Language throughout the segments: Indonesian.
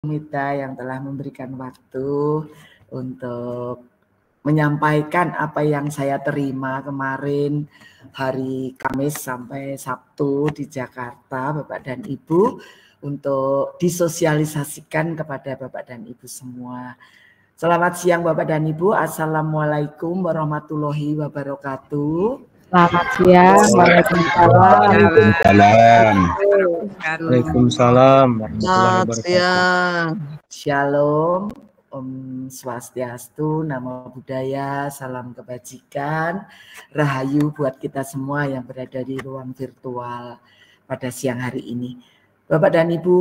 Mita yang telah memberikan waktu untuk menyampaikan apa yang saya terima kemarin hari Kamis sampai Sabtu di Jakarta, Bapak dan Ibu, untuk disosialisasikan kepada Bapak dan Ibu semua. Selamat siang Bapak dan Ibu, Assalamualaikum warahmatullahi wabarakatuh. Selamat siang, Waalaikumsalam. Waalaikumsalam warahmatullahi wabarakatuh. Shalom, Om Swastiastu, Namo Buddhaya, salam kebajikan, rahayu buat kita semua yang berada di ruang virtual pada siang hari ini. Bapak dan Ibu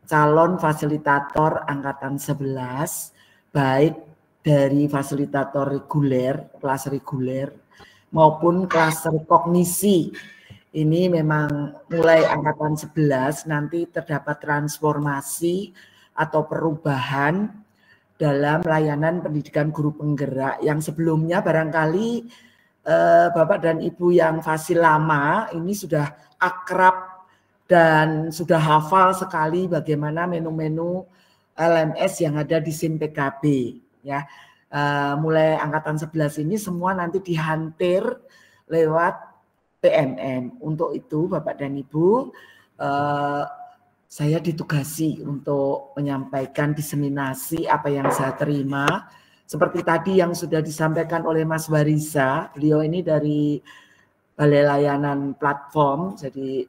calon fasilitator angkatan 11, baik dari fasilitator reguler, kelas reguler, maupun kelas kognisi. Ini memang mulai angkatan 11 nanti terdapat transformasi atau perubahan dalam layanan pendidikan guru penggerak yang sebelumnya barangkali Bapak dan Ibu yang fasil lama ini sudah akrab dan sudah hafal sekali bagaimana menu-menu LMS yang ada di SIM PKB ya. Mulai angkatan 11 ini semua nanti dihantir lewat PMM. Untuk itu Bapak dan Ibu, saya ditugasi untuk menyampaikan diseminasi apa yang saya terima. Seperti tadi yang sudah disampaikan oleh Mas Warisa, beliau ini dari Balai Layanan Platform, jadi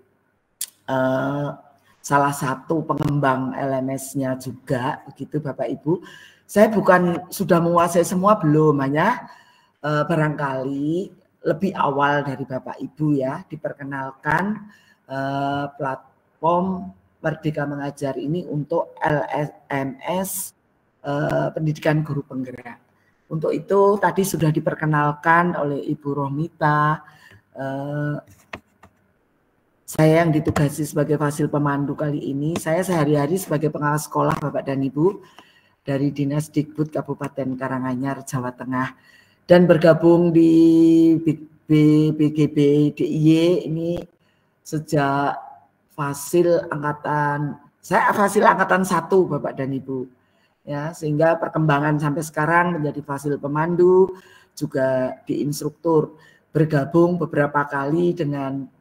salah satu pengembang LMS-nya juga, begitu Bapak Ibu. Saya bukan sudah menguasai semua, belum, hanya barangkali lebih awal dari Bapak Ibu ya, diperkenalkan platform Merdeka Mengajar ini untuk LMS pendidikan guru penggerak. Untuk itu tadi sudah diperkenalkan oleh Ibu Rohmita, saya yang ditugasi sebagai fasil pemandu kali ini. Saya sehari-hari sebagai pengawas sekolah Bapak dan Ibu dari Dinas Dikbud Kabupaten Karanganyar, Jawa Tengah, dan bergabung di BGB DIY ini sejak fasil angkatan 1 Bapak dan Ibu ya, sehingga perkembangan sampai sekarang menjadi fasil pemandu, juga di instruktur, bergabung beberapa kali dengan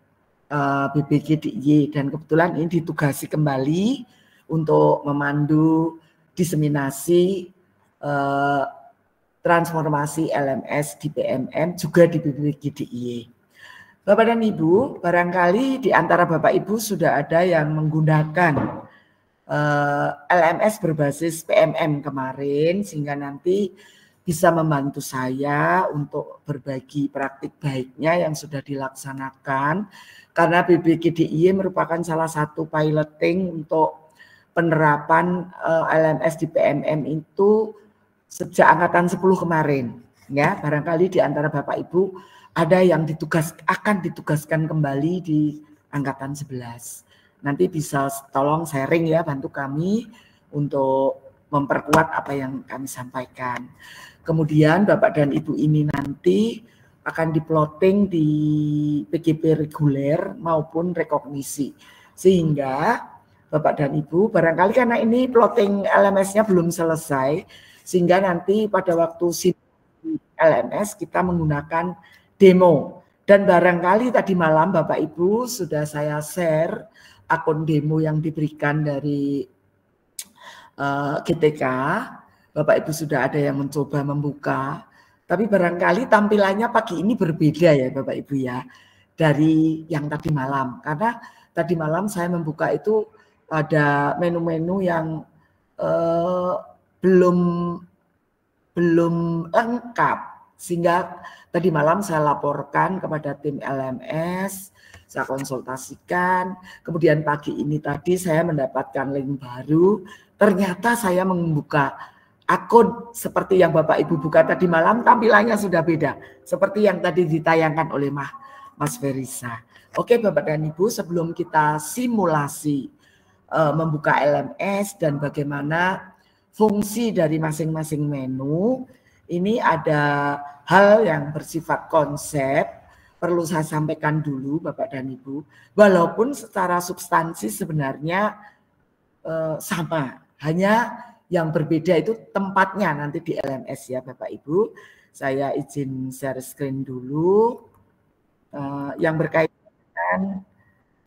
BPG DIY, dan kebetulan ini ditugasi kembali untuk memandu diseminasi transformasi LMS di PMM juga di BPG DIY. Bapak dan Ibu, barangkali di antara Bapak Ibu sudah ada yang menggunakan LMS berbasis PMM kemarin, sehingga nanti bisa membantu saya untuk berbagi praktik baiknya yang sudah dilaksanakan, karena BPG DIY merupakan salah satu piloting untuk penerapan LMS di PMM itu sejak angkatan 10 kemarin ya. Barangkali di antara Bapak Ibu ada yang akan ditugaskan kembali di angkatan 11. Nanti bisa tolong sharing ya, bantu kami untuk memperkuat apa yang kami sampaikan. Kemudian Bapak dan Ibu ini nanti akan diplotting di PGP reguler maupun rekognisi, sehingga Bapak dan Ibu barangkali karena ini plotting LMS-nya belum selesai, sehingga nanti pada waktu LMS kita menggunakan demo, dan barangkali tadi malam Bapak Ibu sudah saya share akun demo yang diberikan dari GTK. Bapak Ibu sudah ada yang mencoba membuka, tapi barangkali tampilannya pagi ini berbeda ya Bapak Ibu ya dari yang tadi malam, karena tadi malam saya membuka itu ada menu-menu yang belum lengkap, sehingga tadi malam saya laporkan kepada tim LMS, saya konsultasikan, kemudian pagi ini tadi saya mendapatkan link baru, ternyata saya membuka akun seperti yang Bapak Ibu buka tadi malam, tampilannya sudah beda, seperti yang tadi ditayangkan oleh Mas Verisa. Oke Bapak dan Ibu, sebelum kita simulasi membuka LMS dan bagaimana fungsi dari masing-masing menu, ini ada hal yang bersifat konsep, perlu saya sampaikan dulu Bapak dan Ibu, walaupun secara substansi sebenarnya sama, Hanya yang berbeda itu tempatnya nanti di LMS ya Bapak Ibu. Saya izin share screen dulu. Yang berkaitan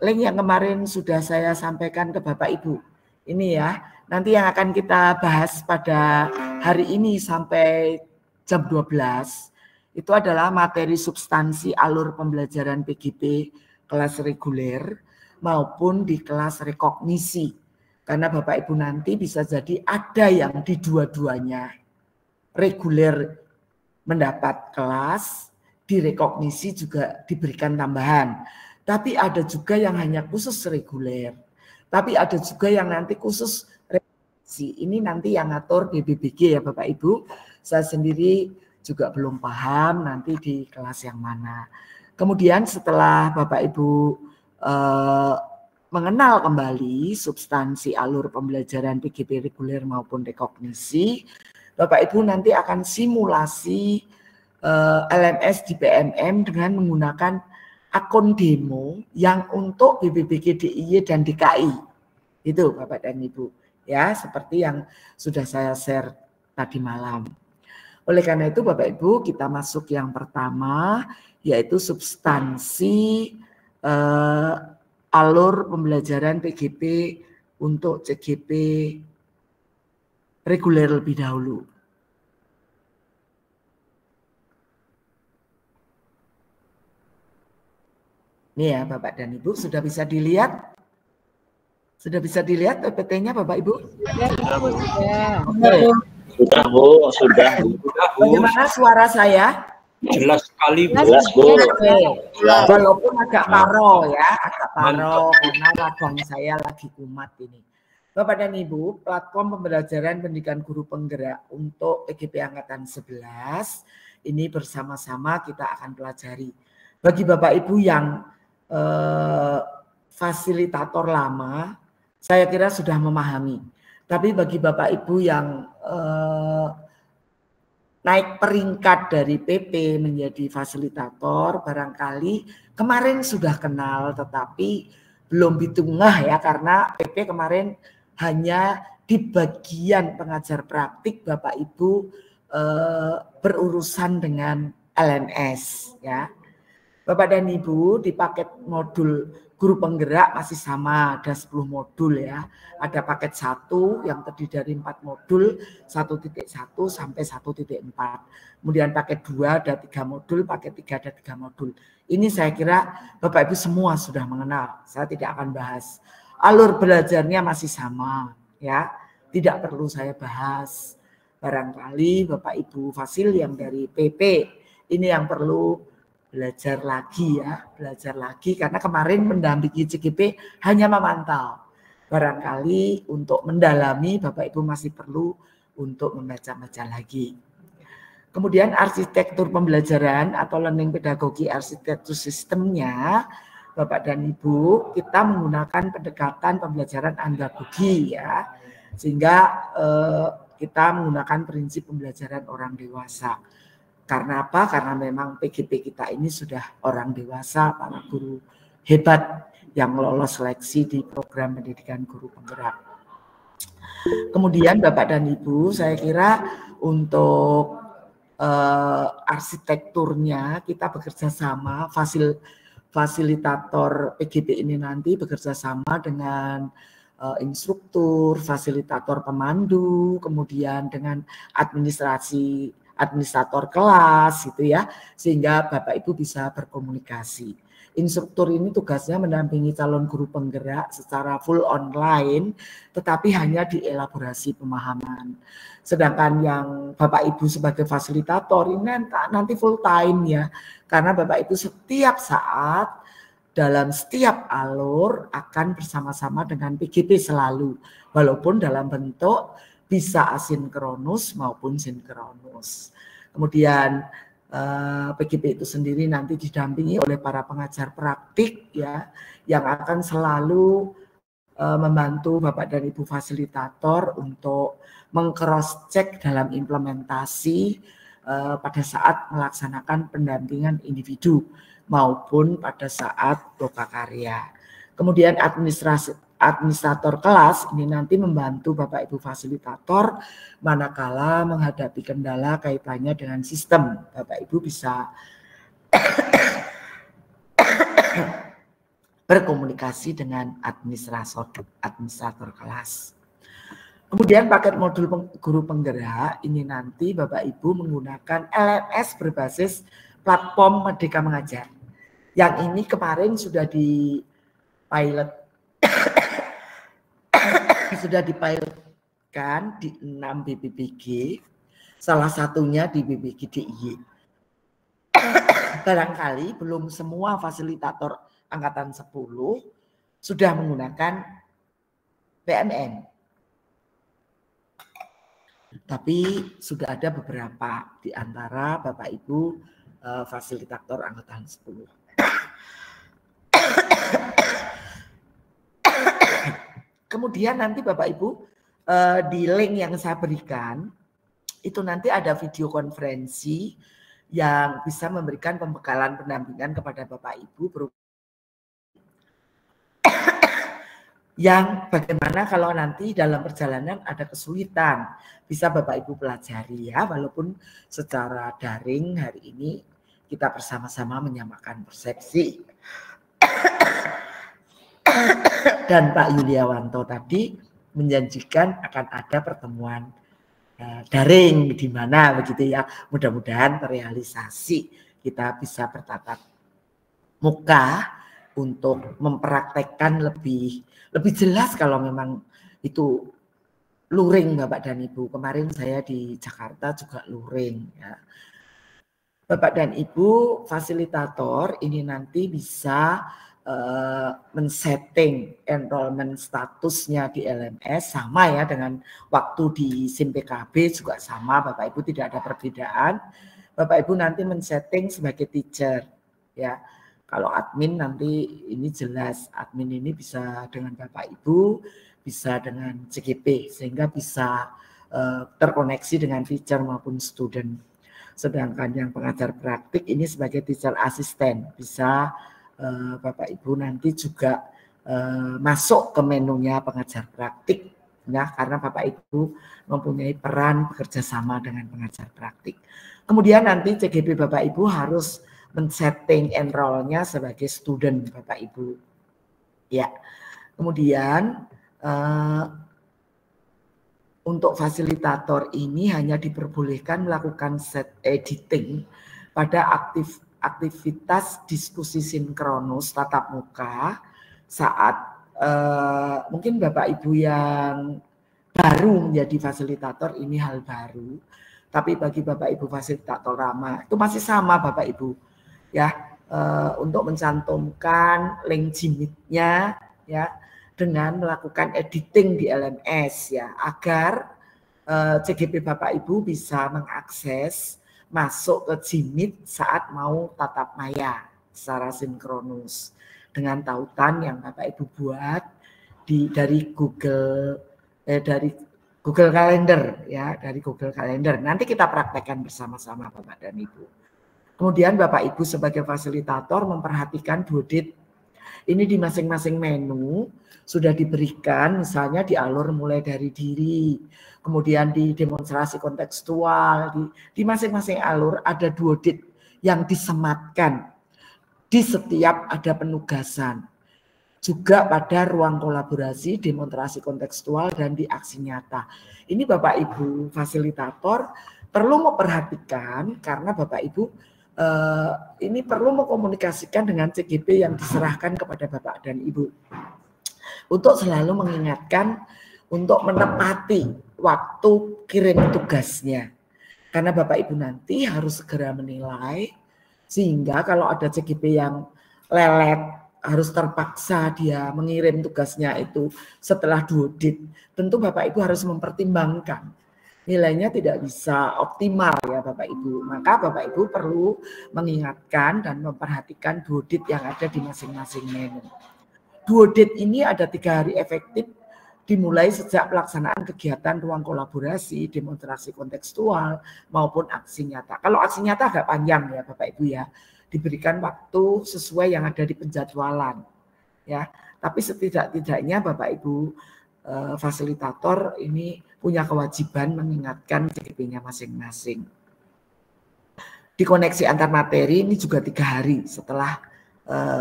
link yang kemarin sudah saya sampaikan ke Bapak Ibu. Ini ya, nanti yang akan kita bahas pada hari ini sampai jam 12 itu adalah materi substansi alur pembelajaran PGP kelas reguler maupun di kelas rekognisi. Karena Bapak Ibu nanti bisa jadi ada yang di dua-duanya. Reguler mendapat kelas, di rekognisi juga diberikan tambahan. Tapi ada juga yang hanya khusus reguler. Tapi ada juga yang nanti khusus rekognisi. Ini nanti yang ngatur BBBG ya Bapak Ibu. Saya sendiri juga belum paham nanti di kelas yang mana. Kemudian setelah Bapak Ibu mengenal kembali substansi alur pembelajaran PGP reguler maupun rekognisi, Bapak Ibu nanti akan simulasi LMS di PMM dengan menggunakan akun demo yang untuk BBBG DIY dan DKI. Itu Bapak dan Ibu. Ya, seperti yang sudah saya share tadi malam. Oleh karena itu Bapak Ibu kita masuk yang pertama yaitu substansi alur pembelajaran PGP untuk CGP reguler lebih dahulu. Ini ya Bapak dan Ibu sudah bisa dilihat? Sudah bisa dilihat PPT-nya Bapak Ibu? Ya, Bu. Ya. Oke. Sudah Bu, sudah. Bagaimana suara saya? Jelas sekali Bu. Jelas Bu. Oke. Walaupun agak paro ya, agak paro karena radang saya lagi kumat ini. Bapak dan Ibu, platform pembelajaran pendidikan guru penggerak untuk PGP Angkatan 11 ini bersama-sama kita akan pelajari. Bagi Bapak Ibu yang fasilitator lama, saya kira sudah memahami. Tapi bagi Bapak Ibu yang naik peringkat dari PP menjadi fasilitator, barangkali kemarin sudah kenal tetapi belum ditungah ya, karena PP kemarin hanya di bagian pengajar praktik Bapak Ibu berurusan dengan LMS ya. Bapak dan Ibu di paket modul guru penggerak masih sama, ada 10 modul ya. Ada paket 1 yang terdiri dari 4 modul, 1.1 sampai 1.4. Kemudian paket 2 ada 3 modul, paket 3 ada 3 modul. Ini saya kira Bapak Ibu semua sudah mengenal. Saya tidak akan bahas. Alur belajarnya masih sama ya. Tidak perlu saya bahas. Barangkali Bapak Ibu Fasil yang dari PP ini yang perlu belajar lagi ya, belajar lagi karena kemarin mendampingi CGP hanya memantau. Barangkali untuk mendalami Bapak Ibu masih perlu untuk membaca-baca lagi. Kemudian arsitektur pembelajaran atau learning pedagogi arsitektur sistemnya, Bapak dan Ibu, kita menggunakan pendekatan pembelajaran andragogi ya, sehingga kita menggunakan prinsip pembelajaran orang dewasa. Karena apa? Karena memang PGP kita ini sudah orang dewasa, para guru hebat yang lolos seleksi di program pendidikan guru penggerak. Kemudian Bapak dan Ibu, saya kira untuk arsitekturnya kita bekerja sama, fasilitator PGP ini nanti bekerja sama dengan instruktur, fasilitator pemandu, kemudian dengan administrator kelas gitu ya, sehingga Bapak Ibu bisa berkomunikasi. Instruktur ini tugasnya mendampingi calon guru penggerak secara full online, tetapi hanya dielaborasi pemahaman. Sedangkan yang Bapak Ibu sebagai fasilitator ini nanti full time ya, karena Bapak Ibu setiap saat dalam setiap alur akan bersama-sama dengan PGP selalu, walaupun dalam bentuk bisa asinkronus maupun sinkronus. Kemudian PGP itu sendiri nanti didampingi oleh para pengajar praktik ya, yang akan selalu membantu Bapak dan Ibu fasilitator untuk meng-cross check dalam implementasi pada saat melaksanakan pendampingan individu maupun pada saat loka karya. Kemudian administrator kelas ini nanti membantu Bapak Ibu fasilitator manakala menghadapi kendala kaitannya dengan sistem. Bapak Ibu bisa berkomunikasi dengan administrator kelas. Kemudian paket modul guru penggerak ini nanti Bapak Ibu menggunakan LMS berbasis platform Merdeka Mengajar. Yang ini kemarin sudah di pilot sudah dipilotkan di 6 BPPG, salah satunya di BPPG DIY. Barangkali belum semua fasilitator angkatan 10 sudah menggunakan PMN. Tapi sudah ada beberapa di antara Bapak Ibu fasilitator angkatan 10. Kemudian nanti Bapak Ibu di link yang saya berikan itu nanti ada video konferensi yang bisa memberikan pembekalan pendampingan kepada Bapak Ibu yang bagaimana kalau nanti dalam perjalanan ada kesulitan bisa Bapak Ibu pelajari ya, walaupun secara daring hari ini kita bersama-sama menyamakan persepsi. Dan Pak Yuliawanto tadi menjanjikan akan ada pertemuan daring di mana begitu ya, mudah-mudahan terrealisasi, kita bisa bertatap muka untuk mempraktekkan lebih jelas kalau memang itu luring Bapak dan Ibu. Kemarin saya di Jakarta juga luring ya. Bapak dan Ibu fasilitator ini nanti bisa men-setting enrollment statusnya di LMS sama ya dengan waktu di SIM PKB juga sama, Bapak Ibu tidak ada perbedaan. Bapak Ibu nanti men-setting sebagai teacher ya. Kalau admin nanti ini jelas, admin ini bisa dengan Bapak Ibu, bisa dengan CGP sehingga bisa terkoneksi dengan teacher maupun student. Sedangkan yang pengajar praktik ini sebagai teacher asisten bisa Bapak Ibu nanti juga masuk ke menunya pengajar praktik ya, karena Bapak Ibu mempunyai peran bekerja sama dengan pengajar praktik. Kemudian nanti CGP Bapak Ibu harus men-setting enroll-nya sebagai student Bapak Ibu. Ya. Kemudian untuk fasilitator ini hanya diperbolehkan melakukan set editing pada aktivitas diskusi sinkronus tatap muka saat mungkin Bapak Ibu yang baru menjadi fasilitator ini hal baru, tapi bagi Bapak Ibu fasilitator lama itu masih sama Bapak Ibu ya, untuk mencantumkan link Jimit-nya ya dengan melakukan editing di LMS ya, agar CGP Bapak Ibu bisa mengakses masuk ke Jimit saat mau tatap maya secara sinkronus dengan tautan yang Bapak Ibu buat dari Google Calendar ya, dari Google Calendar. Nanti kita praktekkan bersama-sama Bapak dan Ibu. Kemudian Bapak Ibu sebagai fasilitator memperhatikan duodit ini di masing-masing menu sudah diberikan, misalnya di alur mulai dari diri, kemudian di demonstrasi kontekstual, di masing-masing alur ada duodit yang disematkan di setiap ada penugasan. Juga pada ruang kolaborasi, demonstrasi kontekstual, dan di aksi nyata. Ini Bapak Ibu fasilitator perlu memperhatikan karena Bapak Ibu ini perlu mengkomunikasikan dengan CGP yang diserahkan kepada Bapak dan Ibu. Untuk selalu mengingatkan untuk menepati waktu kirim tugasnya. Karena Bapak Ibu nanti harus segera menilai, sehingga kalau ada CGP yang lelet, harus terpaksa dia mengirim tugasnya itu setelah duodit, tentu Bapak Ibu harus mempertimbangkan. Nilainya tidak bisa optimal ya Bapak Ibu. Maka Bapak Ibu perlu mengingatkan dan memperhatikan duodit yang ada di masing-masing menu. Duodit ini ada 3 hari efektif dimulai sejak pelaksanaan kegiatan ruang kolaborasi, demonstrasi kontekstual maupun aksi nyata. Kalau aksi nyata agak panjang ya Bapak Ibu ya, diberikan waktu sesuai yang ada di penjadwalan ya. Tapi setidak-tidaknya Bapak Ibu fasilitator ini punya kewajiban mengingatkan CGP-nya masing-masing. Di koneksi antar materi ini juga 3 hari setelah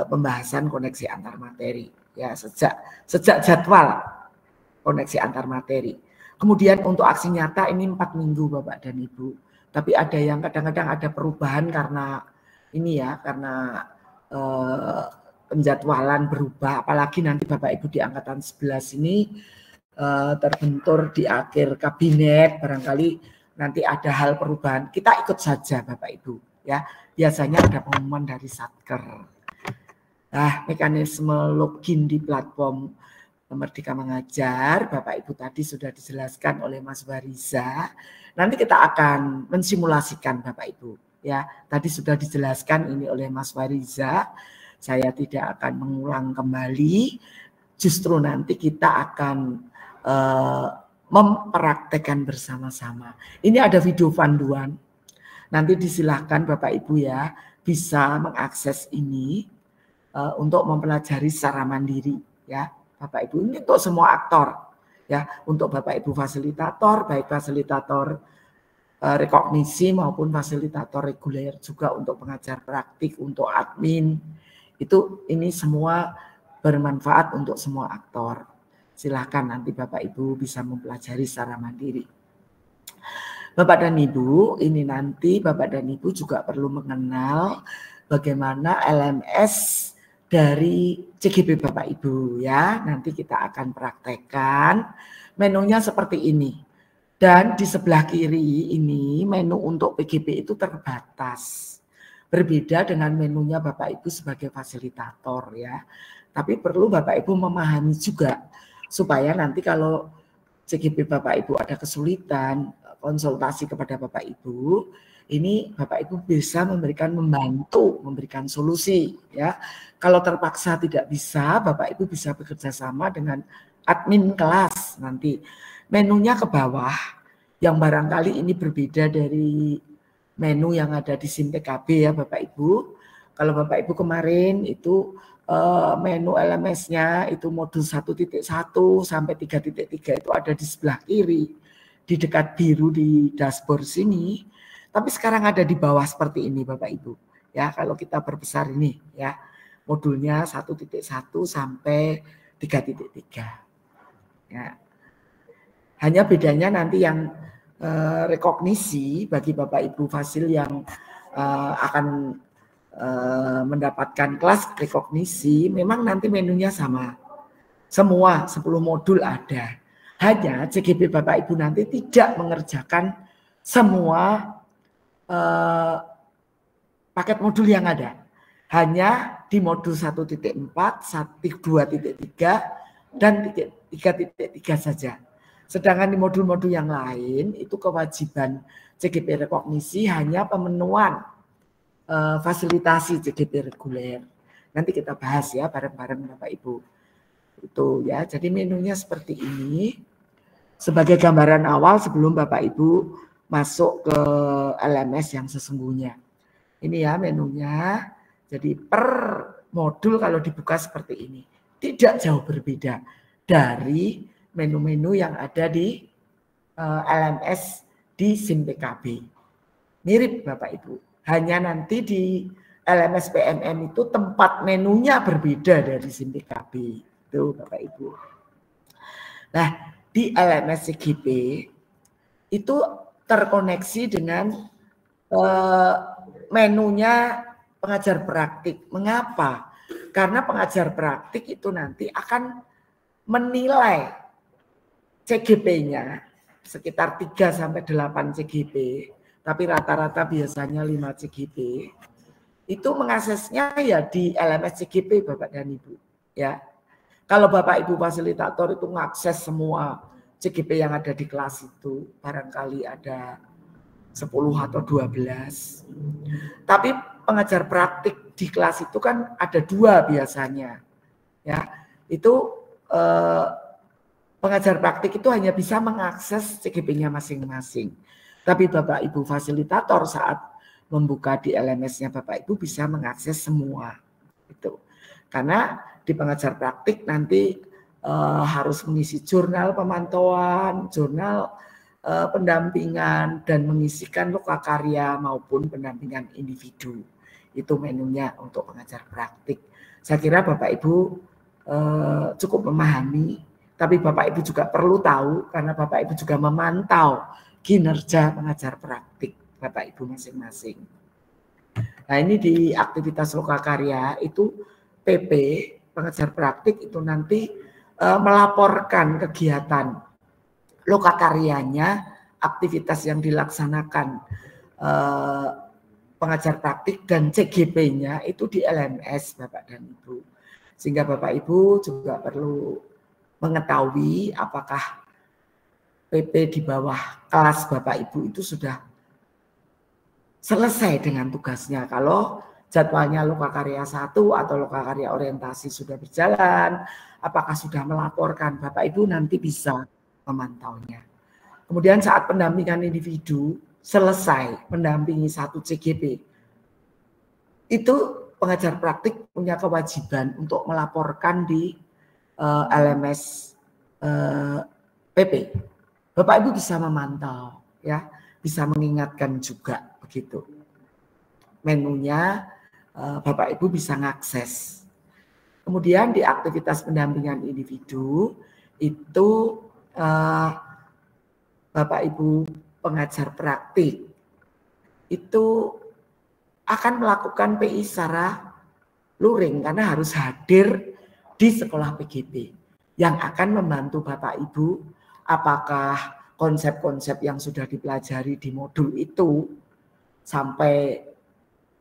pembahasan koneksi antar materi, ya, sejak jadwal koneksi antar materi. Kemudian untuk aksi nyata ini 4 minggu Bapak dan Ibu. Tapi ada yang kadang-kadang ada perubahan karena ini ya, karena penjadwalan berubah. Apalagi nanti Bapak Ibu di angkatan 11 ini terbentur di akhir kabinet, barangkali nanti ada hal perubahan. Kita ikut saja Bapak Ibu, ya. Biasanya ada pengumuman dari Satker. Nah, mekanisme login di platform Merdeka Mengajar, Bapak Ibu tadi sudah dijelaskan oleh Mas Bariza. Nanti kita akan mensimulasikan Bapak Ibu, ya. Tadi sudah dijelaskan ini oleh Mas Bariza. Saya tidak akan mengulang kembali. Justru nanti kita akan mempraktekkan bersama-sama. Ini ada video panduan. Nanti disilahkan Bapak Ibu ya bisa mengakses ini untuk mempelajari secara mandiri ya Bapak Ibu. Ini untuk semua aktor ya, untuk Bapak Ibu fasilitator, baik fasilitator rekognisi maupun fasilitator reguler, juga untuk pengajar praktik, untuk admin. Itu ini semua bermanfaat untuk semua aktor. Silahkan nanti Bapak Ibu bisa mempelajari secara mandiri. Bapak dan Ibu, ini nanti Bapak dan Ibu juga perlu mengenal bagaimana LMS dari CGP Bapak Ibu ya. Nanti kita akan praktekkan menunya seperti ini. Dan di sebelah kiri ini menu untuk PGP itu terbatas. Berbeda dengan menunya Bapak Ibu sebagai fasilitator ya. Tapi perlu Bapak Ibu memahami juga supaya nanti kalau CGP Bapak Ibu ada kesulitan, konsultasi kepada Bapak Ibu, ini Bapak Ibu bisa memberikan solusi ya. Kalau terpaksa tidak bisa, Bapak Ibu bisa bekerja sama dengan admin kelas nanti. Menunya ke bawah, yang barangkali ini berbeda dari menu yang ada di SIM PKB ya Bapak Ibu. Kalau Bapak Ibu kemarin itu menu LMS-nya itu modul 1.1 sampai 3.3 itu ada di sebelah kiri, di dekat biru di dashboard sini. Tapi sekarang ada di bawah seperti ini Bapak Ibu. Ya, kalau kita perbesar ini ya, modulnya 1.1 sampai 3.3. Ya. Hanya bedanya nanti yang rekognisi bagi Bapak Ibu fasil yang akan mendapatkan kelas rekognisi, memang nanti menunya sama. Semua 10 modul ada. Hanya CGP Bapak Ibu nanti tidak mengerjakan semua paket modul yang ada. Hanya di modul 1.4, 2.3, dan 3.3 saja. Sedangkan di modul-modul yang lain itu kewajiban CGP rekognisi hanya pemenuhan fasilitasi CGP reguler. Nanti kita bahas ya bareng-bareng Bapak Ibu. Itu ya. Jadi menunya seperti ini. Sebagai gambaran awal sebelum Bapak Ibu masuk ke LMS yang sesungguhnya. Ini ya menunya. Jadi per modul kalau dibuka seperti ini. Tidak jauh berbeda dari menu-menu yang ada di LMS di SIM PKB. Mirip Bapak Ibu. Hanya nanti di LMS PMM itu tempat menunya berbeda dari SIM PKB. Itu Bapak Ibu. Nah, di LMS CGP itu terkoneksi dengan menunya pengajar praktik. Mengapa? Karena pengajar praktik itu nanti akan menilai CGP-nya sekitar 3-8 CGP. Tapi rata-rata biasanya 5 CGP, itu mengaksesnya ya di LMS CGP Bapak dan Ibu. Ya, kalau Bapak Ibu fasilitator itu mengakses semua CGP yang ada di kelas itu, barangkali ada 10 atau 12. Tapi pengajar praktik di kelas itu kan ada 2 biasanya. Ya, itu pengajar praktik itu hanya bisa mengakses CGP-nya masing-masing. Tapi Bapak Ibu fasilitator saat membuka di LMS-nya Bapak Ibu bisa mengakses semua. Itu. Karena di pengajar praktik nanti harus mengisi jurnal pemantauan, jurnal pendampingan, dan mengisikan lokakarya maupun pendampingan individu. Itu menunya untuk pengajar praktik. Saya kira Bapak Ibu cukup memahami, tapi Bapak Ibu juga perlu tahu karena Bapak Ibu juga memantau kinerja pengajar praktik Bapak Ibu masing-masing. Nah, ini di aktivitas lokakarya itu PP pengajar praktik itu nanti melaporkan kegiatan lokakaryanya, aktivitas yang dilaksanakan pengajar praktik dan CGP-nya itu di LMS Bapak dan Ibu. Sehingga Bapak Ibu juga perlu mengetahui apakah PP di bawah kelas Bapak Ibu itu sudah selesai dengan tugasnya. Kalau jadwalnya lokakarya 1 atau lokakarya orientasi sudah berjalan, apakah sudah melaporkan, Bapak Ibu nanti bisa memantaunya. Kemudian saat pendampingan individu selesai mendampingi 1 CGP, itu pengajar praktik punya kewajiban untuk melaporkan di LMS PP. Bapak Ibu bisa memantau, ya, bisa mengingatkan juga begitu. Menunya Bapak Ibu bisa mengakses. Kemudian di aktivitas pendampingan individu itu Bapak Ibu pengajar praktik itu akan melakukan PI secara luring karena harus hadir di sekolah PGP yang akan membantu Bapak Ibu apakah konsep-konsep yang sudah dipelajari di modul itu sampai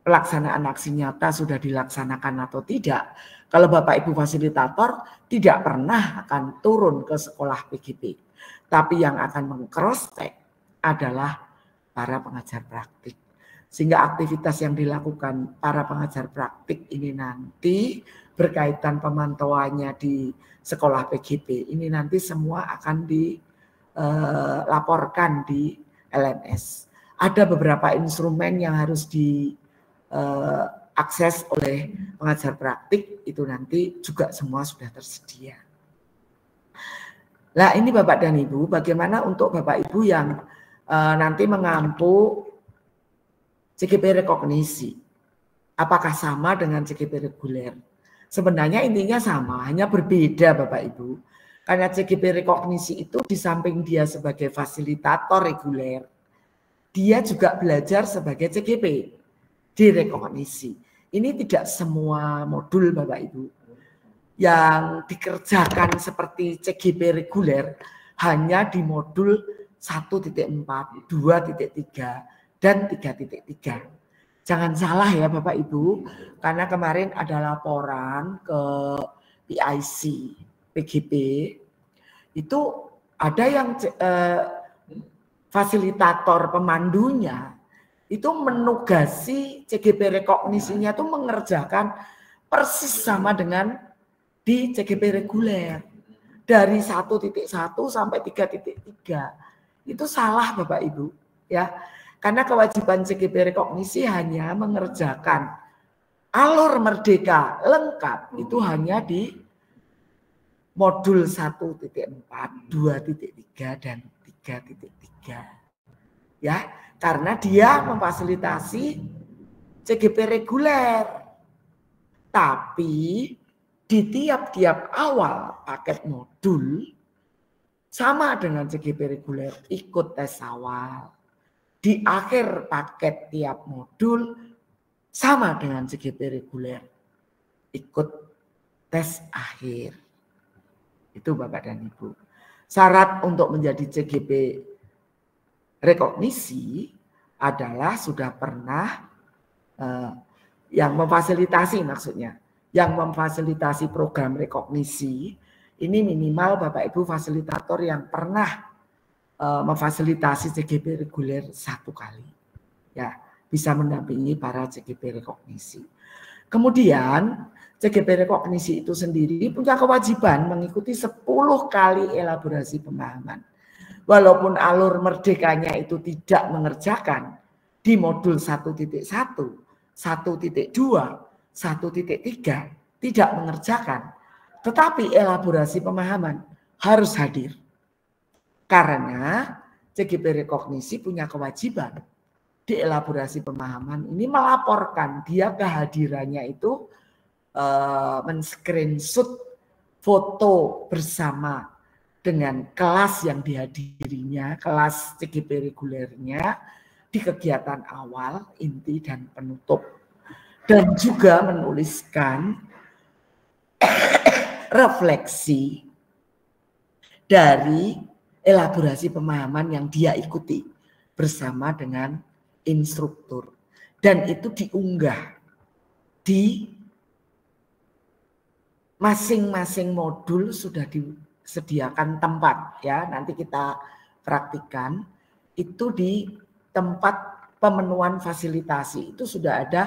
pelaksanaan aksi nyata sudah dilaksanakan atau tidak. Kalau Bapak Ibu fasilitator tidak pernah akan turun ke sekolah PGP, tapi yang akan meng-cross-check adalah para pengajar praktik. Sehingga aktivitas yang dilakukan para pengajar praktik ini nanti berkaitan pemantauannya di sekolah PGP, ini nanti semua akan dilaporkan di LMS. Ada beberapa instrumen yang harus diakses oleh pengajar praktik, itu nanti juga semua sudah tersedia. Nah, ini Bapak dan Ibu, bagaimana untuk Bapak Ibu yang nanti mengampu CGP rekognisi? Apakah sama dengan CGP reguler? Sebenarnya intinya sama, hanya berbeda Bapak Ibu. Karena CGP rekognisi itu di samping dia sebagai fasilitator reguler, dia juga belajar sebagai CGP di rekognisi. Ini tidak semua modul Bapak Ibu yang dikerjakan seperti CGP reguler hanya di modul 1.4, 2.3, dan 3.3. Jangan salah ya Bapak Ibu, karena kemarin ada laporan ke PIC, PGP, itu ada yang fasilitator pemandunya itu menugasi CGP rekognisinya itu mengerjakan persis sama dengan di CGP reguler dari 1.1 sampai 3.3. Itu salah Bapak Ibu ya, karena kewajiban CGP rekognisi hanya mengerjakan alur merdeka lengkap itu hanya di modul 1.4, 2.3 dan 3.3 ya, karena dia memfasilitasi CGP reguler. Tapi di tiap-tiap awal paket modul sama dengan CGP reguler, ikut tes awal. Di akhir paket tiap modul sama dengan CGP reguler, ikut tes akhir. Itu Bapak dan Ibu. Syarat untuk menjadi CGP rekognisi adalah sudah pernah yang memfasilitasi, maksudnya yang memfasilitasi program rekognisi ini minimal Bapak Ibu fasilitator yang pernah memfasilitasi CGP reguler 1 kali, ya, bisa mendampingi para CGP rekognisi. Kemudian CGP rekognisi itu sendiri punya kewajiban mengikuti 10 kali elaborasi pemahaman. Walaupun alur merdekanya itu tidak mengerjakan di modul 1.1, 1.2, 1.3 tidak mengerjakan, Tetapi elaborasi pemahaman harus hadir. Karena CGP rekognisi punya kewajiban di elaborasi pemahaman ini melaporkan dia kehadirannya itu men-screenshot foto bersama dengan kelas yang dihadirinya, kelas CGP regulernya di kegiatan awal, inti, dan penutup. Dan juga menuliskan refleksi dari elaborasi pemahaman yang dia ikuti bersama dengan instruktur. Dan itu diunggah di masing-masing modul sudah disediakan tempat ya, nanti kita praktikan itu di tempat pemenuhan fasilitasi itu sudah ada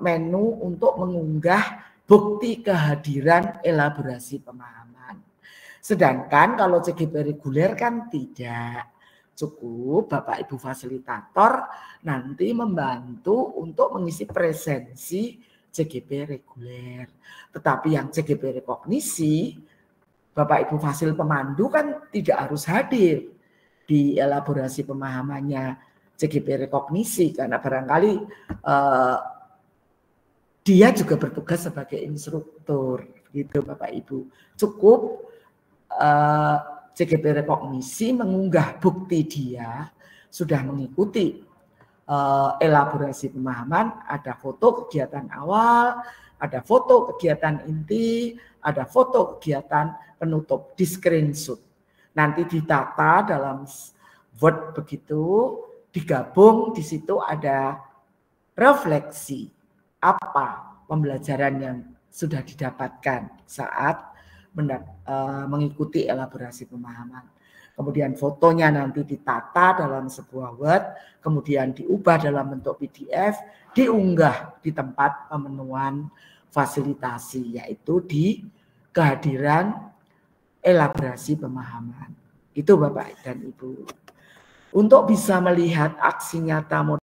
menu untuk mengunggah bukti kehadiran elaborasi pemahaman. Sedangkan kalau CGP reguler kan tidak, cukup Bapak Ibu fasilitator nanti membantu untuk mengisi presensi CGP reguler. Tetapi yang CGP rekognisi, Bapak Ibu fasil pemandu kan tidak harus hadir di elaborasi pemahamannya CGP rekognisi karena barangkali dia juga bertugas sebagai instruktur, gitu Bapak Ibu. Cukup CGP rekognisi mengunggah bukti dia sudah mengikuti elaborasi pemahaman, ada foto kegiatan awal, ada foto kegiatan inti, ada foto kegiatan penutup, di screenshot. Nanti ditata dalam Word begitu, digabung di situ ada refleksi apa pembelajaran yang sudah didapatkan saat mengikuti elaborasi pemahaman. Kemudian fotonya nanti ditata dalam sebuah Word, kemudian diubah dalam bentuk PDF, diunggah di tempat pemenuhan fasilitasi, yaitu di kehadiran elaborasi pemahaman. Itu Bapak dan Ibu. Untuk bisa melihat aksi nyata